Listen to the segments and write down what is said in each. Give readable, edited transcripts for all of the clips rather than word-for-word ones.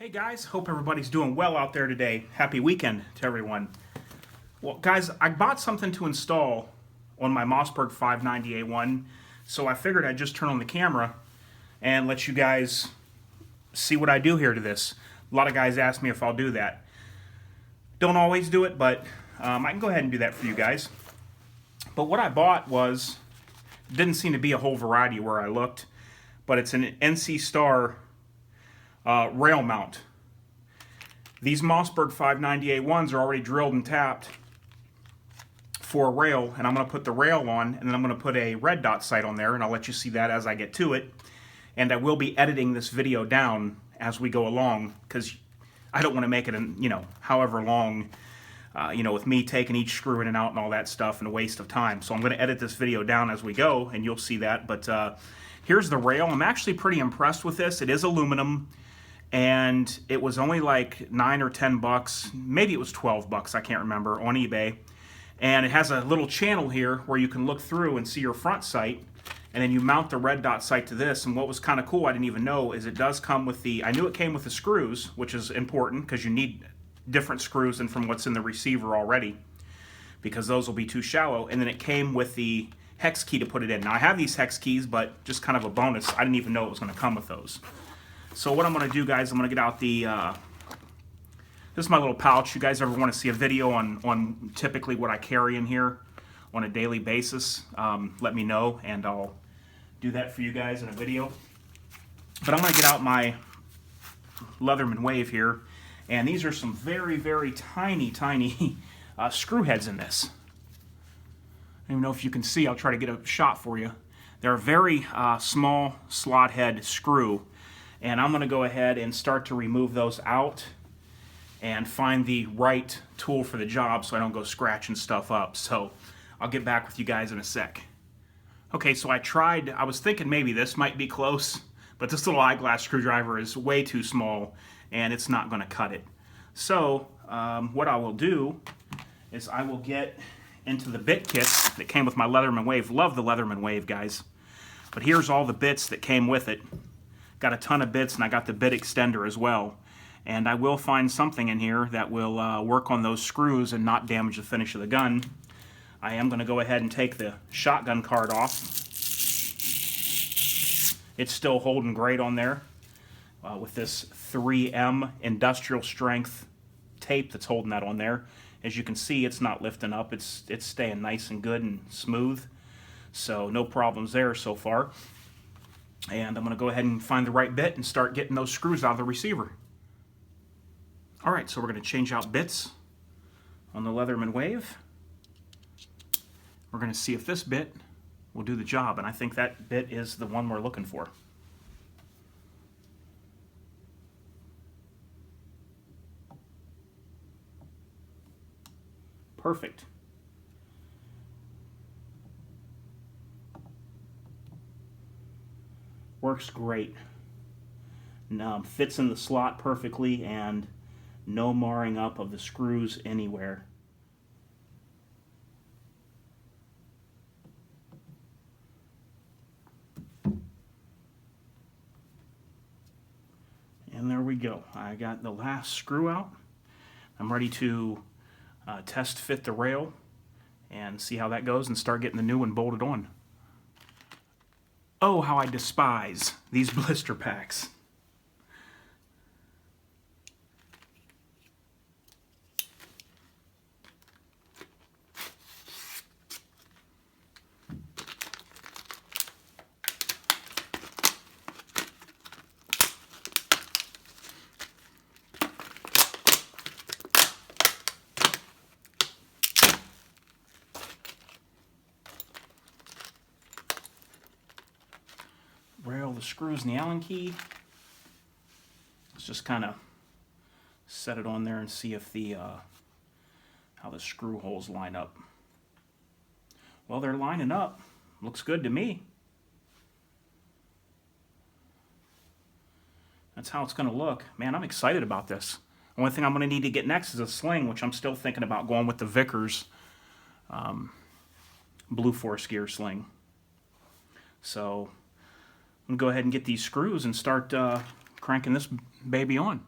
Hey guys, hope everybody's doing well out there today. Happy weekend to everyone. Well guys, I bought something to install on my Mossberg 590A1, so I figured I'd just turn on the camera and let you guys see what I do here to this. A lot of guys ask me if I'll do that. Don't always do it, but I can go ahead and do that for you guys. But what I bought didn't seem to be a whole variety where I looked, but it's an NC Star rail mount. These Mossberg 590A1s are already drilled and tapped for a rail, and I'm going to put the rail on, and then I'm going to put a red dot sight on there, and I'll let you see that as I get to it. And I will be editing this video down as we go along, because I don't want to make it, however long, with me taking each screw in and out and all that stuff, and a waste of time. So I'm going to edit this video down as we go, and you'll see that. But here's the rail. I'm actually pretty impressed with this. It is aluminum, and it was only like $9 or $10, maybe it was $12, I can't remember, on eBay. And it has a little channel here where you can look through and see your front sight, and then you mount the red dot sight to this. And what was kind of cool, I didn't even know, is it does come with I knew it came with the screws, which is important because you need different screws than from what's in the receiver already, because those will be too shallow. And then it came with the hex key to put it in. Now I have these hex keys, but just kind of a bonus, I didn't even know it was going to come with those. So what I'm going to do, guys, I'm going to get out this is my little pouch. You guys ever want to see a video on typically what I carry in here on a daily basis, let me know, and I'll do that for you guys in a video. But I'm going to get out my Leatherman Wave here, and these are some very, very tiny screw heads in this. I don't even know if you can see. I'll try to get a shot for you. They're a very small slot head screw, and I'm going to go ahead and start to remove those out and find the right tool for the job so I don't go scratching stuff up. So I'll get back with you guys in a sec. Okay, so I was thinking maybe this might be close, but this little eyeglass screwdriver is way too small and it's not going to cut it. So what I will do is I will get into the bit kits that came with my Leatherman Wave. Love the Leatherman Wave, guys. But here's all the bits that came with it. Got a ton of bits, and I got the bit extender as well. And I will find something in here that will work on those screws and not damage the finish of the gun. I am going to go ahead and take the shotgun card off. It's still holding great on there with this 3M industrial strength tape that's holding that on there. As you can see, it's not lifting up. It's staying nice and good and smooth. So no problems there so far. And I'm going to go ahead and find the right bit and start getting those screws out of the receiver. Alright, so we're going to change out bits on the Leatherman Wave. We're going to see if this bit will do the job, and I think that bit is the one we're looking for. Perfect. Works great. Fits in the slot perfectly, and no marring up of the screws anywhere. And there we go. I got the last screw out. I'm ready to test fit the rail and see how that goes and start getting the new one bolted on. Oh, how I despise these blister packs. Rail the screws and the Allen key. Let's just kind of set it on there and see if how the screw holes line up. Well, they're lining up. Looks good to me. That's how it's going to look. Man, I'm excited about this. The only thing I'm going to need to get next is a sling, which I'm still thinking about going with the Vickers Blue Force gear sling. So I'm going to go ahead and get these screws and start cranking this baby on.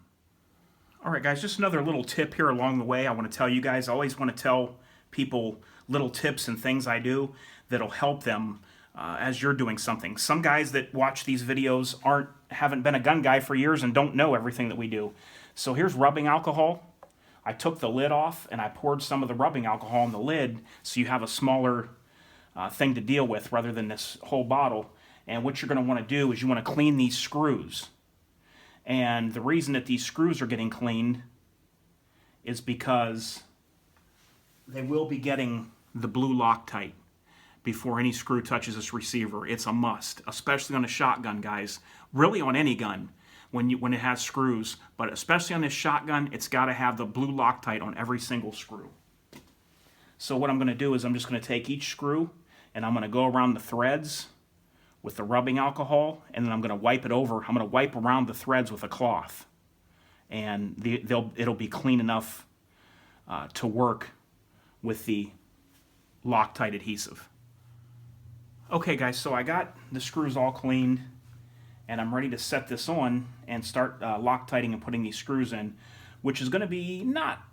All right, guys, just another little tip here along the way I want to tell you guys. I always want to tell people little tips and things I do that'll help them as you're doing something. Some guys that watch these videos haven't been a gun guy for years and don't know everything that we do. So here's rubbing alcohol. I took the lid off and I poured some of the rubbing alcohol on the lid so you have a smaller thing to deal with rather than this whole bottle. And what you're going to want to do is you want to clean these screws. And the reason that these screws are getting cleaned is because they will be getting the blue Loctite before any screw touches this receiver. It's a must, especially on a shotgun, guys. Really on any gun when it has screws, but especially on this shotgun, it's got to have the blue Loctite on every single screw. So what I'm going to do is I'm just going to take each screw and I'm going to go around the threads with the rubbing alcohol, and then I'm going to wipe it over. I'm going to wipe around the threads with a cloth, and it'll be clean enough to work with the Loctite adhesive. Okay, guys, so I got the screws all cleaned, and I'm ready to set this on and start Loctiting and putting these screws in, which is going to be not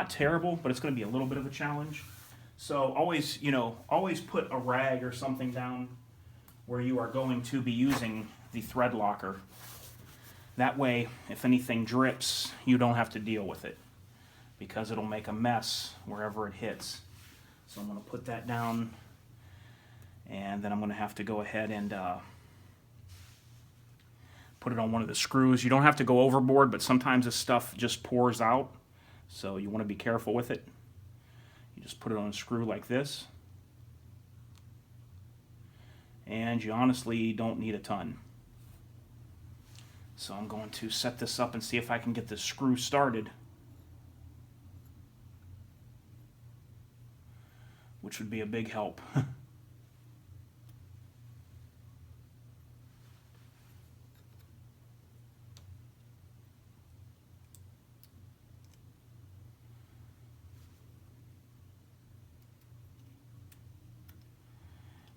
terrible, but it's going to be a little bit of a challenge. So always put a rag or something down where you are going to be using the thread locker. That way, if anything drips, you don't have to deal with it because it'll make a mess wherever it hits. So I'm going to put that down, and then I'm going to have to go ahead and put it on one of the screws. You don't have to go overboard, but sometimes this stuff just pours out, so you want to be careful with it. You just put it on a screw like this, and you honestly don't need a ton. So I'm going to set this up and see if I can get the screw started, which would be a big help.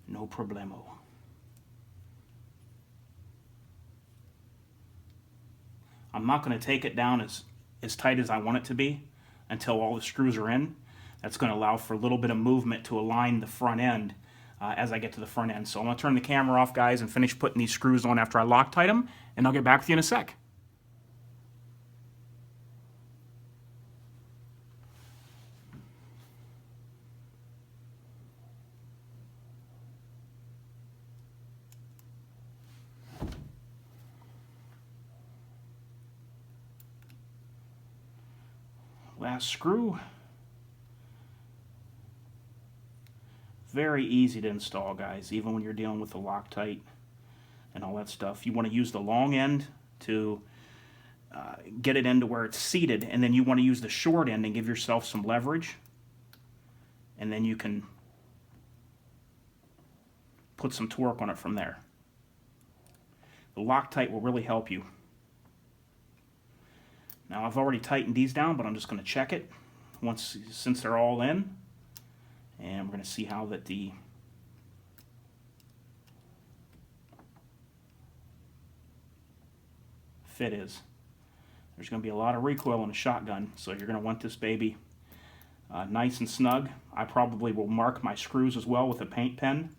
No problemo. I'm not going to take it down as tight as I want it to be until all the screws are in. That's going to allow for a little bit of movement to align the front end as I get to the front end. So I'm going to turn the camera off, guys, and finish putting these screws on after I Loctite them, and I'll get back with you in a sec. Last screw. Very easy to install, guys, even when you're dealing with the Loctite and all that stuff. You want to use the long end to get it into where it's seated, and then you want to use the short end and give yourself some leverage, and then you can put some torque on it from there. The Loctite will really help you. Now I've already tightened these down, but I'm just going to check it since they're all in, and we're going to see how that the fit is. There's going to be a lot of recoil in a shotgun, so you're going to want this baby nice and snug. I probably will mark my screws as well with a paint pen,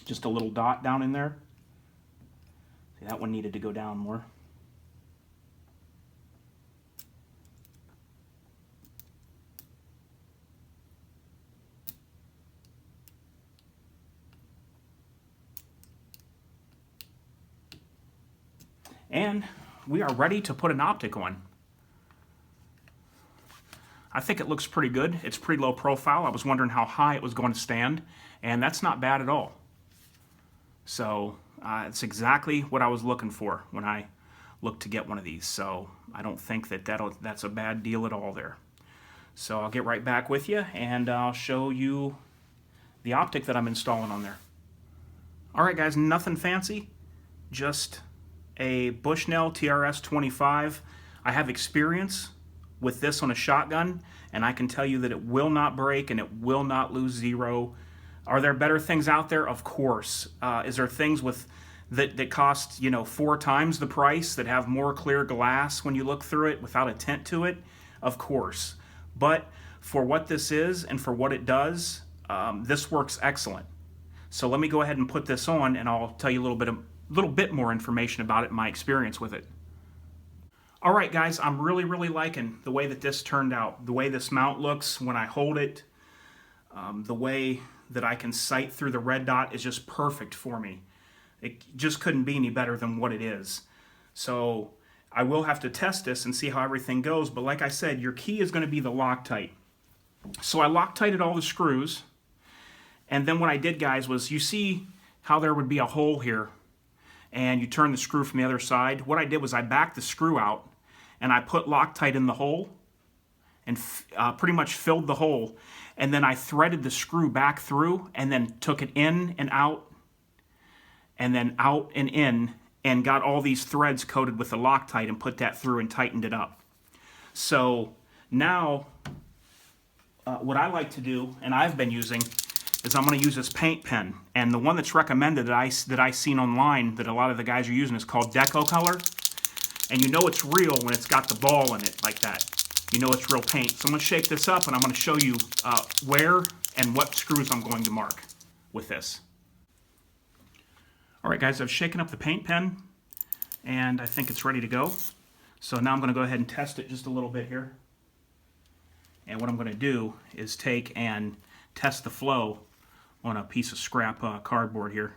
just a little dot down in there. See, that one needed to go down more. And we are ready to put an optic on. I think it looks pretty good. It's pretty low profile. I was wondering how high it was going to stand, and that's not bad at all. So it's exactly what I was looking for when I looked to get one of these. So I don't think that's a bad deal at all there. So I'll get right back with you, and I'll show you the optic that I'm installing on there. All right, guys, nothing fancy, just a Bushnell TRS-25. I have experience with this on a shotgun, and I can tell you that it will not break and it will not lose zero. Are there better things out there? Of course. Is there things with that cost, you know, 4 times the price, that have more clear glass when you look through it without a tint to it? Of course. But for what this is and for what it does, this works excellent. So let me go ahead and put this on, and I'll tell you a little bit more information about it and my experience with it. All right, guys, I'm really liking the way that this turned out. The way this mount looks when I hold it, the way that I can sight through the red dot is just perfect for me. It just couldn't be any better than what it is. So I will have to test this and see how everything goes, but like I said, your key is going to be the Loctite. So I Loctited all the screws, and then what I did, guys, was, you see how there would be a hole here, and you turn the screw from the other side? What I did was I backed the screw out, and I put Loctite in the hole, and pretty much filled the hole, and then I threaded the screw back through, and then took it in and out, and then out and in, and got all these threads coated with the Loctite and put that through and tightened it up. So now what I like to do, and I've been using, is I'm going to use this paint pen. And the one that's recommended that I seen online that a lot of the guys are using is called Deco Color. And you know it's real when it's got the ball in it like that. You know it's real paint. So I'm going to shake this up, and I'm going to show you where and what screws I'm going to mark with this. All right, guys, I've shaken up the paint pen, and I think it's ready to go. So now I'm going to go ahead and test it just a little bit here. And what I'm going to do is take and test the flow on a piece of scrap cardboard here.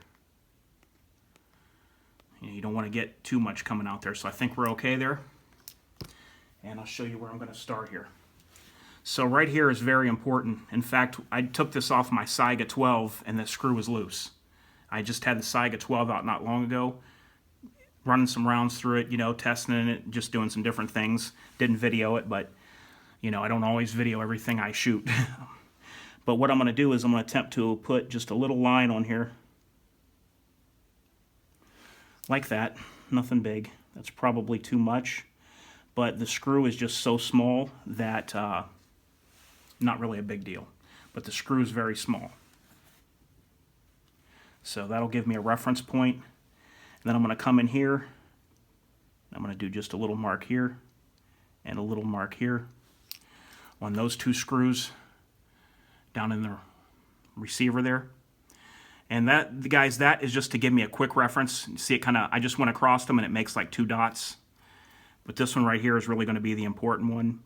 You don't want to get too much coming out there, so I think we're okay there. And I'll show you where I'm going to start here. So right here is very important. In fact, I took this off my Saiga 12, and the screw was loose. I just had the Saiga 12 out not long ago, running some rounds through it, you know, testing it, just doing some different things. Didn't video it, but, you know, I don't always video everything I shoot. But what I'm going to do is I'm going to attempt to put just a little line on here. Like that. Nothing big. That's probably too much. But the screw is just so small that not really a big deal. But the screw is very small. So that'll give me a reference point. And then I'm going to come in here. I'm going to do just a little mark here and a little mark here on those 2 screws down in the receiver there. And that, guys, that is just to give me a quick reference. You see it kind of, I just went across them and it makes like 2 dots. But this one right here is really going to be the important one.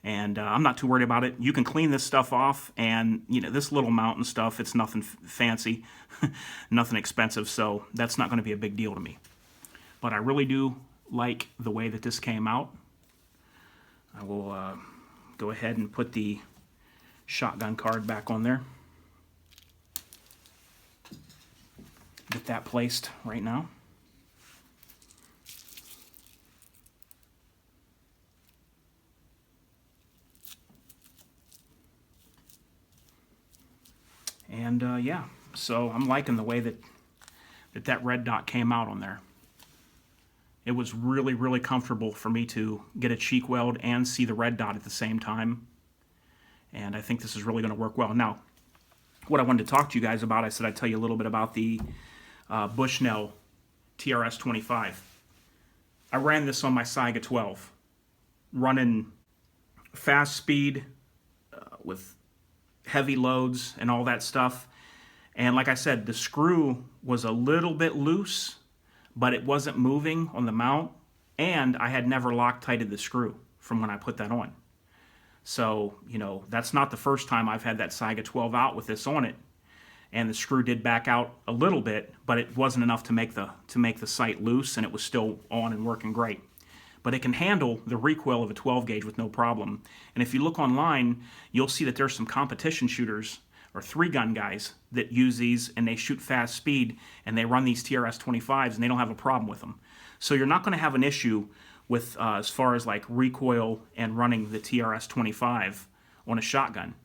And I'm not too worried about it. You can clean this stuff off, and you know, this little mount and stuff, it's nothing fancy, nothing expensive, so that's not going to be a big deal to me. But I really do like the way that this came out. I will go ahead and put the shotgun card back on there. Get that placed right now. And yeah, so I'm liking the way that red dot came out on there. It was really comfortable for me to get a cheek weld and see the red dot at the same time. And I think this is really going to work well. Now, what I wanted to talk to you guys about, I said I'd tell you a little bit about the Bushnell TRS 25. I ran this on my Saiga 12, running fast speed with heavy loads and all that stuff. And like I said, the screw was a little bit loose, but it wasn't moving on the mount, and I had never Loctited the screw from when I put that on. So, you know, that's not the first time I've had that Saiga 12 out with this on it. And the screw did back out a little bit, but it wasn't enough to make the sight loose, and it was still on and working great. But it can handle the recoil of a 12 gauge with no problem. And if you look online, you'll see that there's some competition shooters or 3-gun guys that use these, and they shoot fast speed, and they run these TRS 25s, and they don't have a problem with them. So you're not going to have an issue with as far as like recoil and running the TRS 25 on a shotgun.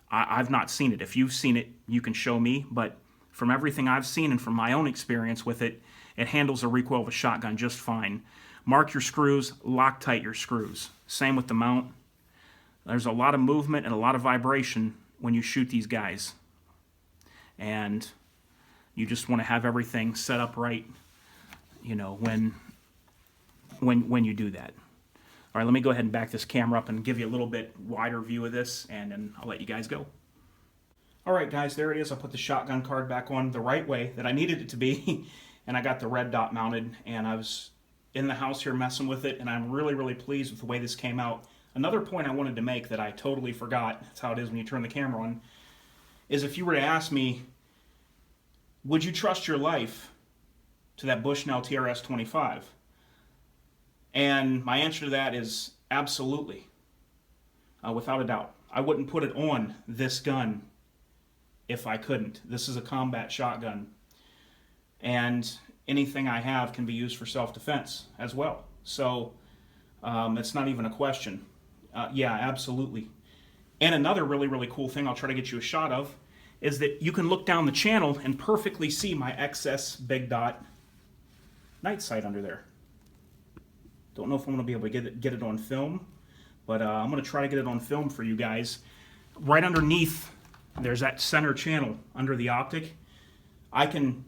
I've not seen it. If you've seen it, you can show me. But from everything I've seen and from my own experience with it, it handles the recoil of a shotgun just fine. Mark your screws, Loctite your screws. Same with the mount. There's a lot of movement and a lot of vibration when you shoot these guys. And you just want to have everything set up right you know, when you do that. All right, let me go ahead and back this camera up and give you a little bit wider view of this, and then I'll let you guys go. All right, guys, there it is. I put the shotgun card back on the right way that I needed it to be, and I got the red dot mounted, and I was in the house here messing with it, and I'm really, really pleased with the way this came out. Another point I wanted to make that I totally forgot, that's how it is when you turn the camera on, is if you were to ask me, would you trust your life to that Bushnell TRS-25? And my answer to that is absolutely, without a doubt. I wouldn't put it on this gun if I couldn't. This is a combat shotgun, and anything I have can be used for self-defense as well. So it's not even a question. Yeah, absolutely. And another really, really cool thing I'll try to get you a shot of is that you can look down the channel and perfectly see my XS Big Dot night sight under there. Don't know if I'm going to be able to get it on film, but I'm going to try to get it on film for you guys. Right underneath, there's that center channel under the optic. I can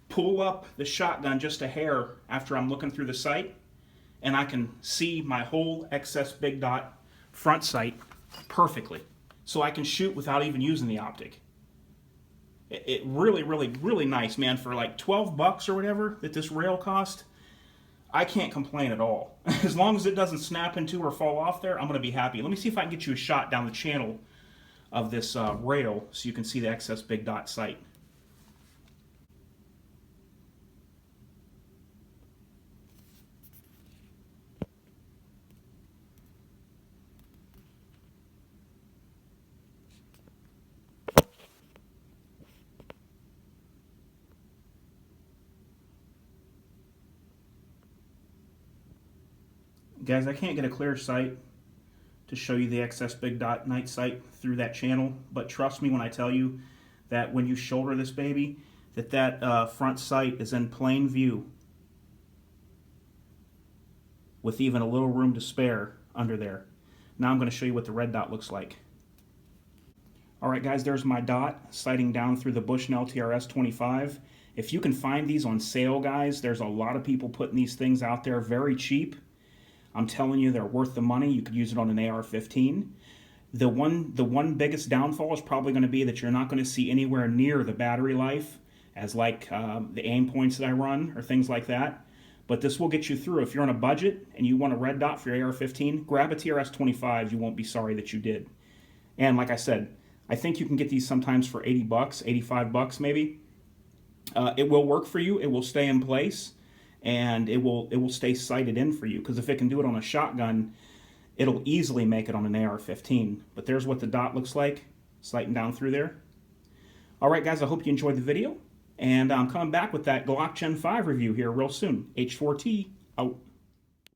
pull up the shotgun just a hair after I'm looking through the sight, and I can see my whole XS Big Dot front sight perfectly. So I can shoot without even using the optic. It really, really, really nice, man. For like 12 bucks or whatever that this rail cost, I can't complain at all. As long as it doesn't snap into or fall off there, I'm going to be happy. Let me see if I can get you a shot down the channel of this rail so you can see the XS Big Dot sight. Guys, I can't get a clear sight to show you the XS Big Dot night sight through that channel, but trust me when I tell you that when you shoulder this baby, that front sight is in plain view with even a little room to spare under there. Now I'm going to show you what the red dot looks like. Alright guys, there's my dot sighting down through the Bushnell TRS-25. If you can find these on sale, guys, there's a lot of people putting these things out there very cheap. I'm telling you, they're worth the money. You could use it on an AR-15. The one biggest downfall is probably going to be that you're not going to see anywhere near the battery life as like the aim points that I run or things like that. But this will get you through. If you're on a budget and you want a red dot for your AR-15, grab a TRS-25. You won't be sorry that you did. And like I said, I think you can get these sometimes for 80 bucks, 85 bucks maybe. It will work for you. It will stay in place. And it will stay sighted in for you, because if it can do it on a shotgun, it'll easily make it on an AR-15. But there's what the dot looks like, sighting down through there. Alright guys, I hope you enjoyed the video, and I'm coming back with that Glock Gen 5 review here real soon. H4T, out.